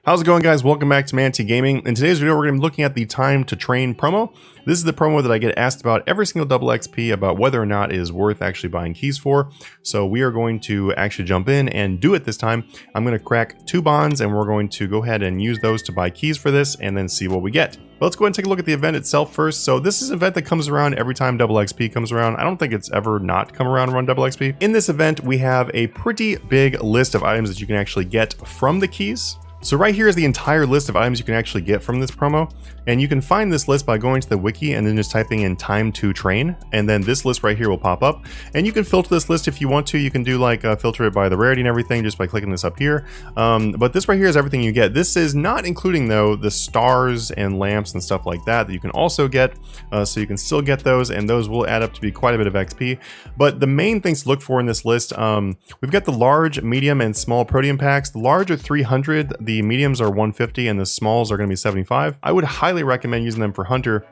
How's it going, guys? Welcome back to Manatee Gaming. In today's video, we're going to be looking at the Time to Train promo. This is the promo that I get asked about every single double XP about whether or not it is worth actually buying keys for. So we are going to actually jump in and do it this time. I'm going to crack 2 bonds and we're going to go ahead and use those to buy keys for this and then see what we get. But let's go ahead and take a look at the event itself first. So this is an event that comes around every time double XP comes around. I don't think it's ever not come around double XP. In this event, we have a pretty big list of items that you can actually get from the keys. So right here is the entire list of items you can actually get from this promo, and you can find this list by going to the wiki and then just typing in time to train, and then this list right here will pop up, and you can filter this list if you want to. You can do like filter it by the rarity and everything just by clicking this up here, but this right here is everything you get. This is not including though the stars and lamps and stuff like that you can also get, so you can still get those, and those will add up to be quite a bit of XP. But the main things to look for in this list, we've got the large, medium, and small protean packs. The large are 300, the mediums are 150, and the smalls are going to be 75. I would highly recommend using them for Hunter.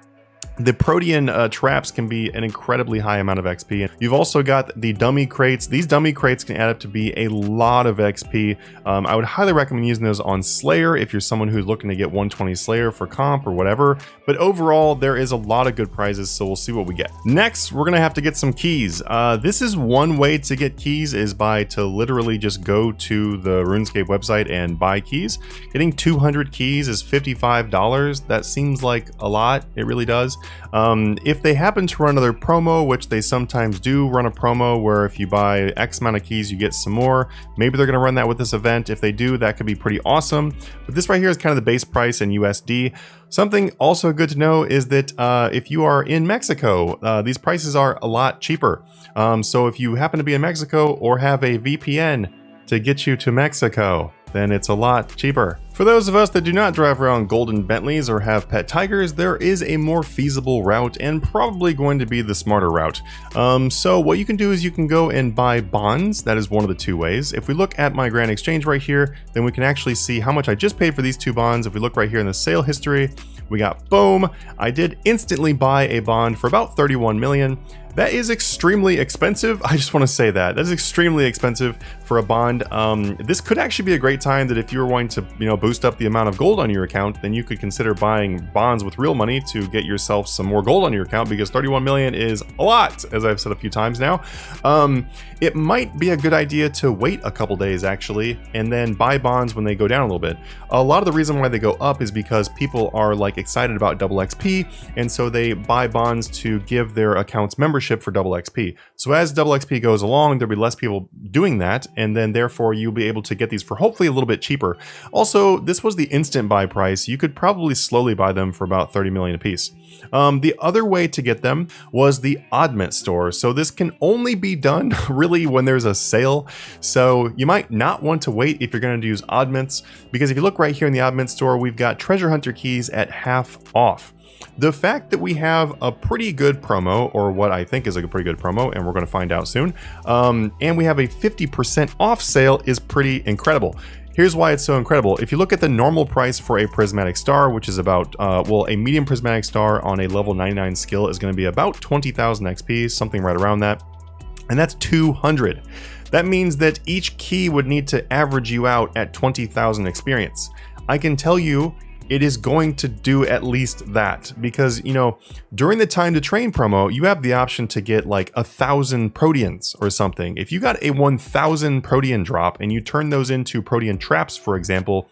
The protean traps can be an incredibly high amount of XP. You've also got the dummy crates. These dummy crates can add up to be a lot of XP. I would highly recommend using those on Slayer if you're someone who's looking to get 120 Slayer for comp or whatever. But overall, there is a lot of good prizes, so we'll see what we get. Next, we're going to have to get some keys. This is one way to get keys, is by to literally just go to the Runescape website and buy keys. Getting 200 keys is $55. That seems like a lot. It really does. If they happen to run another promo, which they sometimes do run a promo where if you buy X amount of keys you get some more, maybe they're going to run that with this event. If they do, that could be pretty awesome. But this right here is kind of the base price in USD. Something also good to know is that if you are in Mexico, these prices are a lot cheaper. So if you happen to be in Mexico or have a VPN to get you to Mexico, then it's a lot cheaper. For those of us that do not drive around golden Bentleys or have pet tigers, there is a more feasible route and probably going to be the smarter route. So what you can do is you can go and buy bonds. That is one of the 2 ways. If we look at my Grand Exchange right here, then we can actually see how much I just paid for these 2 bonds. If we look right here in the sale history, we got boom. I did instantly buy a bond for about 31 million. That is extremely expensive. I just want to say that. That is extremely expensive for a bond. This could actually be a great time that if you were wanting to, boost up the amount of gold on your account, then you could consider buying bonds with real money to get yourself some more gold on your account, because 31 million is a lot, as I've said a few times now. It might be a good idea to wait a couple days actually, and then buy bonds when they go down a little bit. A lot of the reason why they go up is because people are like excited about double XP, and so they buy bonds to give their accounts membership for double XP. So as double XP goes along, there'll be less people doing that, and then therefore you'll be able to get these for hopefully a little bit cheaper. Also, this was the instant buy price. You could probably slowly buy them for about 30 million a piece. The other way to get them was the oddment store. So this can only be done really when there's a sale. So you might not want to wait if you're going to use oddments, because if you look right here in the oddment store, we've got treasure hunter keys at half off. The fact that we have a pretty good promo, or what I think is a pretty good promo, and we're going to find out soon, and we have a 50% off sale is pretty incredible. Here's why it's so incredible. If you look at the normal price for a prismatic star, which is about, a medium prismatic star on a level 99 skill is going to be about 20,000 XP, something right around that. And that's 200. That means that each key would need to average you out at 20,000 experience. I can tell you, it is going to do at least that, because, during the Time to Train promo, you have the option to get like 1,000 proteans or something. If you got a 1,000 protean drop and you turn those into protean traps, for example,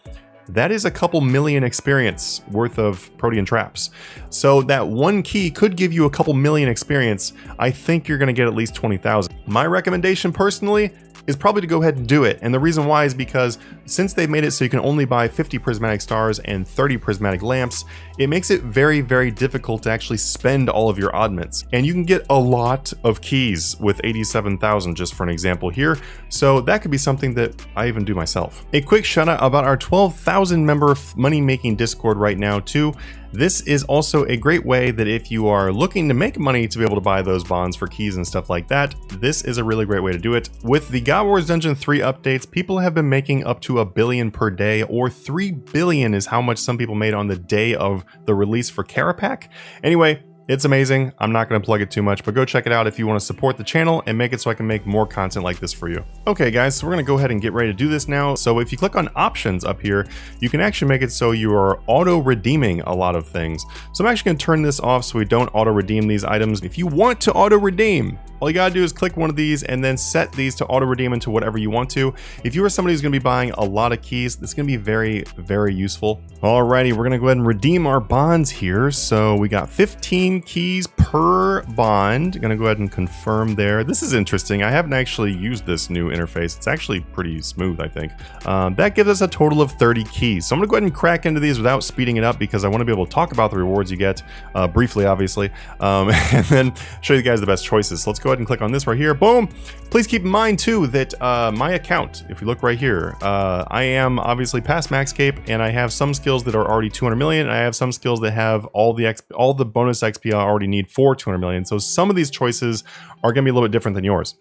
that is a couple million experience worth of protean traps. So that one key could give you a couple million experience. I think you're going to get at least 20,000. My recommendation personally is probably to go ahead and do it. And the reason why is because since they've made it so you can only buy 50 prismatic stars and 30 prismatic lamps, it makes it very, very difficult to actually spend all of your oddments. And you can get a lot of keys with 87,000, just for an example here. So that could be something that I even do myself. A quick shout out about our 12,000 member money making Discord right now too. This is also a great way that if you are looking to make money to be able to buy those bonds for keys and stuff like that, this is a really great way to do it. With the God Wars Dungeon 3 updates, people have been making up to $1 billion per day, or 3 billion is how much some people made on the day of the release for Carapack. Anyway, It's amazing. I'm not going to plug it too much, but go check it out if you want to support the channel and make it so I can make more content like this for you. Okay guys, so we're going to go ahead and get ready to do this now. So if you click on options up here, you can actually make it so you are auto redeeming a lot of things. So I'm actually going to turn this off so we don't auto redeem these items. If you want to auto redeem, all you gotta do is click one of these and then set these to auto redeem into whatever you want to. If you are somebody who's gonna be buying a lot of keys, this is gonna be very, very useful. Alrighty, we're gonna go ahead and redeem our bonds here. So we got 15 keys per bond. Gonna go ahead and confirm there. This is interesting. I haven't actually used this new interface. It's actually pretty smooth, I think. That gives us a total of 30 keys. So I'm gonna go ahead and crack into these without speeding it up because I wanna be able to talk about the rewards you get briefly, obviously, and then show you guys the best choices. So let's go ahead and click on this right here. Boom. Please keep in mind too that my account, if you look right here, I am obviously past Maxcape and I have some skills that are already 200 million. And I have some skills that have all the bonus XP I already need for 200 million. So some of these choices are going to be a little bit different than yours.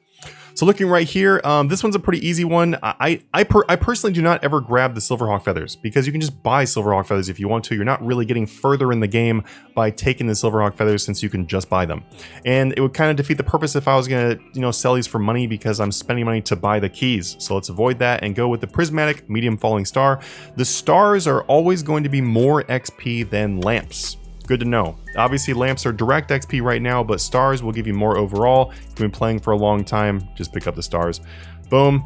So looking right here, this one's a pretty easy one. I personally do not ever grab the Silverhawk feathers because you can just buy Silverhawk feathers if you want to. You're not really getting further in the game by taking the Silverhawk feathers since you can just buy them. And it would kind of defeat the purpose if I was going to, you know, sell these for money because I'm spending money to buy the keys. So let's avoid that and go with the Prismatic Medium Falling Star. The stars are always going to be more XP than lamps. Good to know. Obviously, lamps are direct XP right now, but stars will give you more overall. If you've been playing for a long time, just pick up the stars. Boom.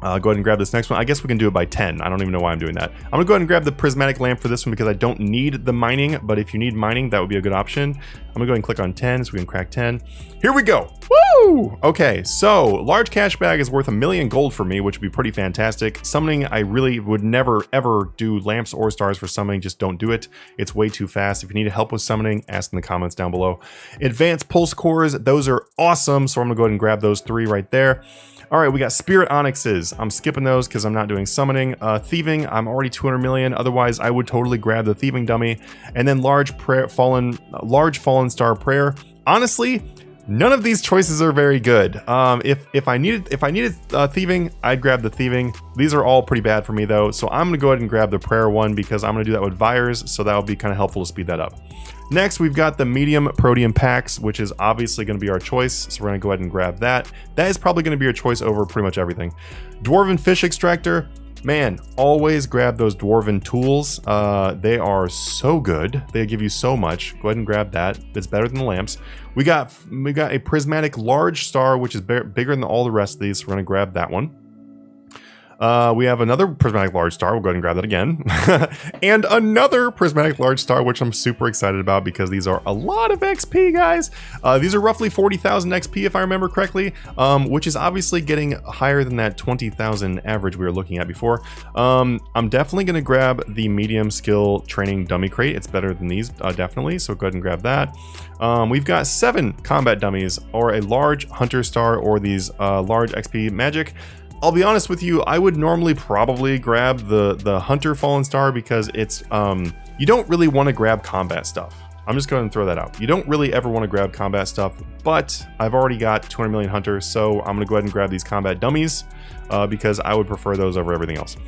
Go ahead and grab this next one. I guess we can do it by 10. I don't even know why I'm doing that. I'm gonna go ahead and grab the prismatic lamp for this one because I don't need the mining, but if you need mining, that would be a good option. I'm gonna go ahead and click on 10 so we can crack 10. Here we go. Woo! Okay, so large cash bag is worth 1,000,000 gold for me, which would be pretty fantastic. Summoning, I really would never ever do lamps or stars for summoning. Just don't do it. It's way too fast. If you need help with summoning, ask in the comments down below. Advanced pulse cores, those are awesome. So I'm gonna go ahead and grab those 3 right there. All right, we got Spirit Onyxes. I'm skipping those because I'm not doing summoning. Thieving, I'm already 200 million. Otherwise, I would totally grab the Thieving dummy. And then large fallen star prayer. Honestly, none of these choices are very good. If I needed thieving, I'd grab the thieving. These are all pretty bad for me though, so I'm gonna go ahead and grab the prayer one because I'm gonna do that with Vires, so that'll be kind of helpful to speed that up. Next, we've got the medium protean packs, which is obviously going to be our choice. So we're going to go ahead and grab that. That is probably going to be your choice over pretty much everything. Dwarven fish extractor. Man, always grab those Dwarven tools. They are so good. They give you so much. Go ahead and grab that. It's better than the lamps. We got a prismatic large star, which is bigger than all the rest of these. So we're going to grab that one. We have another prismatic large star. We'll go ahead and grab that again. And another prismatic large star, which I'm super excited about because these are a lot of XP, guys. These are roughly 40,000 XP if I remember correctly, which is obviously getting higher than that 20,000 average we were looking at before. I'm definitely going to grab the medium skill training dummy crate. It's better than these, definitely. So go ahead and grab that. We've got 7 combat dummies or a large hunter star or these large XP magic. I'll be honest with you, I would normally probably grab the Hunter Fallen Star because it's, you don't really want to grab combat stuff. I'm just going to throw that out. You don't really ever want to grab combat stuff, but I've already got 200 million hunters, so I'm going to go ahead and grab these combat dummies because I would prefer those over everything else.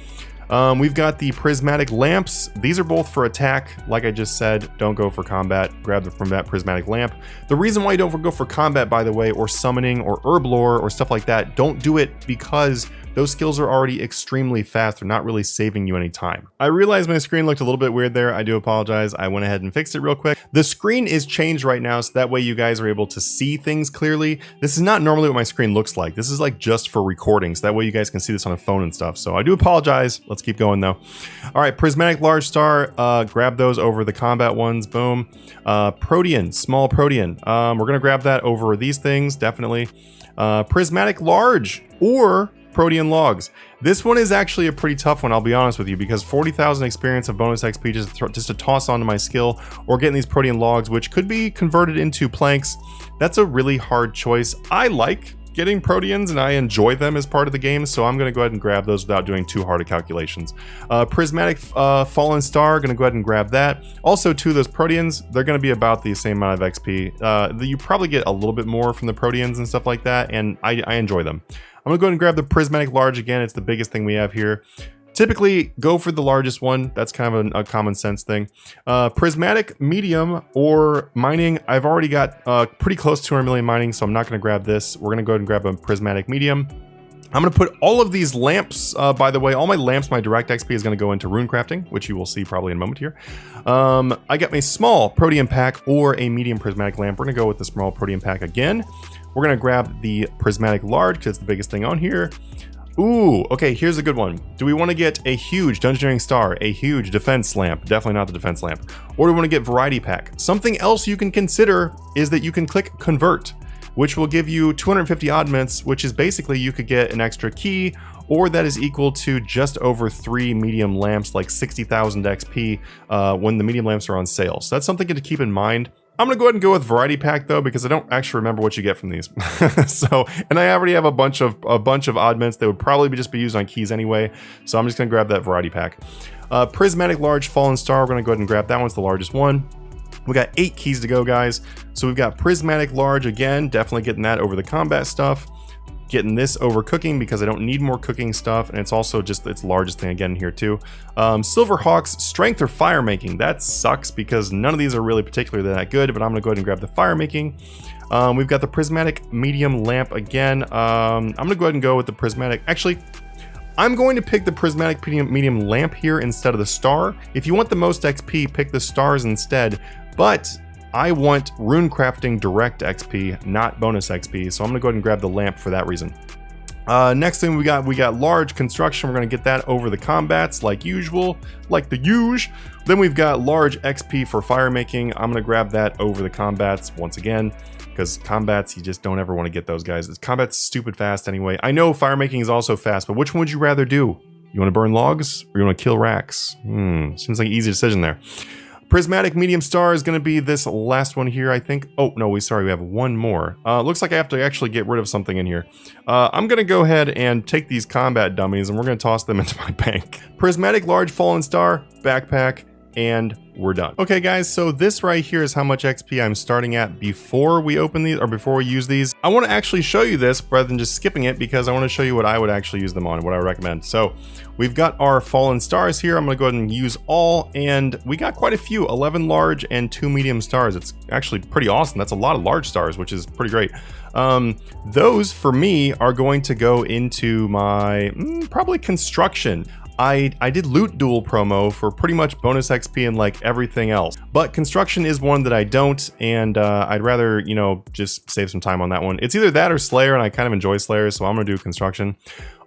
We've got the Prismatic Lamps. These are both for attack. Like I just said, don't go for combat. Grab the Prismatic Lamp. The reason why you don't go for combat, by the way, or summoning or herb lore or stuff like that, don't do it because those skills are already extremely fast. They're not really saving you any time. I realized my screen looked a little bit weird there. I do apologize. I went ahead and fixed it real quick. The screen is changed right now, so that way you guys are able to see things clearly. This is not normally what my screen looks like. This is like just for recording, so that way you guys can see this on a phone and stuff. So I do apologize. Let's keep going though. All right, Prismatic Large Star, grab those over the combat ones, boom. Protean, small Protean. We're gonna grab that over these things, definitely. Prismatic Large, or Protean Logs. This one is actually a pretty tough one, I'll be honest with you, because 40,000 experience of bonus XP just to toss onto my skill, or getting these Protean Logs, which could be converted into planks. That's a really hard choice. I like getting Proteans and I enjoy them as part of the game, so I'm going to go ahead and grab those without doing too hard of calculations. Prismatic Fallen Star, going to go ahead and grab that. Also, too, those Proteans, they're going to be about the same amount of XP. You probably get a little bit more from the Proteans and stuff like that, and I enjoy them. I'm gonna go ahead and grab the Prismatic Large again. It's the biggest thing we have here. Typically, go for the largest one. That's kind of a common sense thing. Prismatic, medium, or mining. I've already got pretty close to 200 million mining, so I'm not going to grab this. We're going to go ahead and grab a prismatic medium. I'm going to put all of these lamps, by the way, all my lamps, my direct XP is going to go into rune crafting, which you will see probably in a moment here. I got my small protean pack or a medium prismatic lamp. We're going to go with the small protean pack again. We're going to grab the prismatic large because it's the biggest thing on here. Ooh, okay, here's a good one. Do we want to get a huge Dungeoneering Star, a huge defense lamp? Definitely not the defense lamp. Or do we want to get variety pack? Something else you can consider is that you can click convert, which will give you 250 oddments, which is basically you could get an extra key, or that is equal to just over 3 medium lamps, like 60,000 XP when the medium lamps are on sale. So that's something to keep in mind. I'm gonna go ahead and go with variety pack though, because I don't actually remember what you get from these. And I already have a bunch of oddments that would probably just be used on keys anyway. So I'm just gonna grab that variety pack. Prismatic large fallen star. We're gonna go ahead and grab that one's the largest one. We got 8 keys to go, guys. So we've got prismatic large again, definitely getting that over the combat stuff. Getting this over cooking because I don't need more cooking stuff, and it's also just its largest thing again here too. Silver Hawks, strength or fire making. That sucks because none of these are really particularly that good, but I'm gonna go ahead and grab the fire making. We've got the prismatic medium lamp again. I'm gonna go ahead and go with the prismatic. Actually, I'm going to pick the prismatic medium lamp here instead of the star. If you want the most XP, pick the stars instead, but I want rune crafting direct XP, not bonus XP, so I'm gonna go ahead and grab the lamp for that reason. Next thing we got large construction. We're gonna get that over the combats like usual, like the usual. Then we've got large XP for fire making. I'm gonna grab that over the combats once again, because combats, you just don't ever want to get those guys. Combat's stupid fast anyway. I know fire making is also fast, but which one would you rather do? You want to burn logs or you want to kill racks? Seems like an easy decision there. Prismatic medium star is going to be this last one here, I think. Oh, no, we have one more. Looks like I have to actually get rid of something in here. I'm going to go ahead and take these combat dummies and we're going to toss them into my bank. Prismatic large fallen star, backpack, and we're done. Okay guys, so this right here is how much XP I'm starting at before we open these, or before we use these. I want to actually show you this rather than just skipping it, because I want to show you what I would actually use them on, what I recommend. So we've got our fallen stars here. I'm going to go ahead and use all, and we got quite a few, 11 large and 2 medium stars. It's actually pretty awesome. That's a lot of large stars, which is pretty great. Those for me are going to go into my probably construction. I did loot duel promo for pretty much bonus XP and like everything else, but construction is one that I don't, and I'd rather, you know, just save some time on that one. It's either that or Slayer, and I kind of enjoy Slayer, so I'm gonna do construction.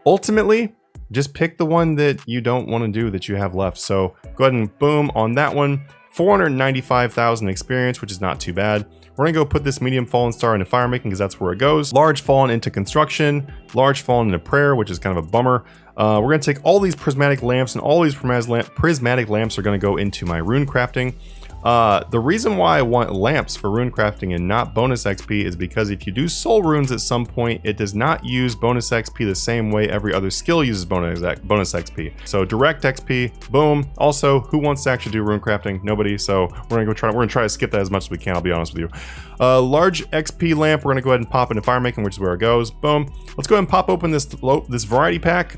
Ultimately, just pick the one that you don't want to do that you have left. So go ahead and boom on that one. 495,000 experience, which is not too bad. We're gonna go put this medium fallen star into fire making because that's where it goes. Large fallen into construction, large fallen into prayer, which is kind of a bummer. We're gonna take all these prismatic lamps, and all these prismatic lamps are gonna go into my rune crafting. The reason why I want lamps for rune crafting and not bonus XP is because if you do soul runes at some point, it does not use bonus XP the same way every other skill uses bonus XP. So direct XP, boom. Also, who wants to actually do rune crafting? Nobody. So we're gonna try to skip that as much as we can. I'll be honest with you. Large XP lamp. We're gonna go ahead and pop into fire making, which is where it goes. Boom. Let's go ahead and pop open this variety pack.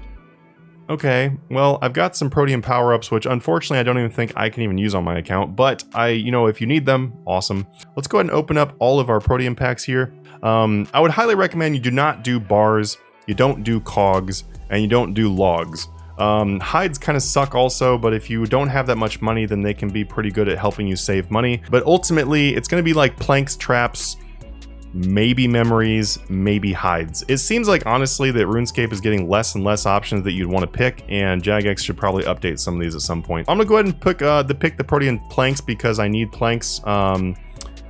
Okay, well, I've got some protean power-ups, which unfortunately I don't even think I can even use on my account, but you know, if you need them, awesome. Let's go ahead and open up all of our protean packs here. I would highly recommend you do not do bars, you don't do cogs, and you don't do logs. Hides kind of suck also, but if you don't have that much money, then they can be pretty good at helping you save money. But ultimately, it's going to be like planks, traps, maybe memories, maybe hides. It seems like honestly that RuneScape is getting less and less options that you'd want to pick, and Jagex should probably update some of these at some point. I'm gonna go ahead and pick the protean planks because I need planks.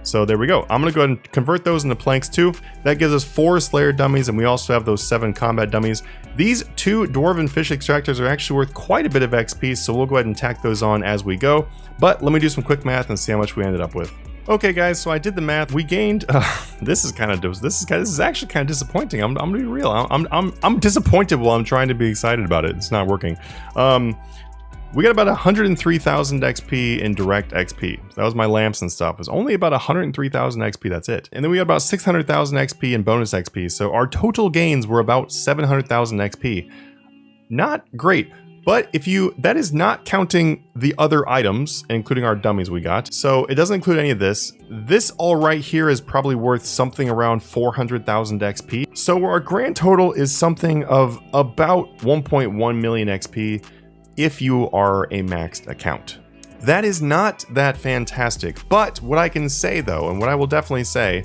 So there we go. I'm gonna go ahead and convert those into planks too. That gives us 4 Slayer dummies, and we also have those 7 combat dummies. These 2 Dwarven fish extractors are actually worth quite a bit of XP, so we'll go ahead and tack those on as we go. But let me do some quick math and see how much we ended up with. Okay guys, so I did the math. We gained this is actually kind of disappointing. I'm gonna be real. I'm disappointed while I'm trying to be excited about it. It's not working. We got about 103,000 XP in direct XP. That was my lamps and stuff. It was only about 103,000 XP, that's it. And then we got about 600,000 XP in bonus XP. So our total gains were about 700,000 XP. Not great. But that is not counting the other items, including our dummies we got. So it doesn't include any of this. This all right here is probably worth something around 400,000 XP. So our grand total is something of about 1.1 million XP if you are a maxed account. That is not that fantastic, but what I can say though, and what I will definitely say,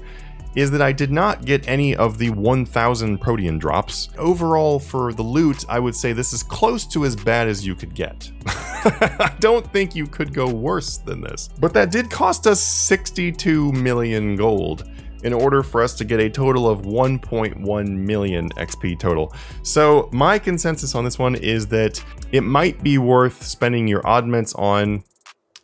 is that I did not get any of the 1,000 Protean drops. Overall, for the loot, I would say this is close to as bad as you could get. I don't think you could go worse than this. But that did cost us 62 million gold in order for us to get a total of 1.1 million XP total. So my consensus on this one is that it might be worth spending your oddments on,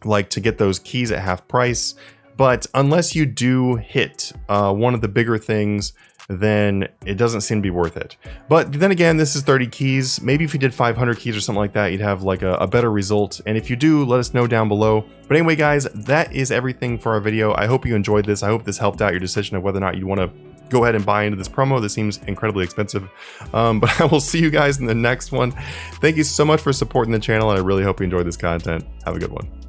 like, to get those keys at half price. But unless you do hit one of the bigger things, then it doesn't seem to be worth it. But then again, this is 30 keys. Maybe if you did 500 keys or something like that, you'd have like a better result. And if you do, let us know down below. But anyway, guys, that is everything for our video. I hope you enjoyed this. I hope this helped out your decision of whether or not you want to go ahead and buy into this promo. This seems incredibly expensive. But I will see you guys in the next one. Thank you so much for supporting the channel, and I really hope you enjoyed this content. Have a good one.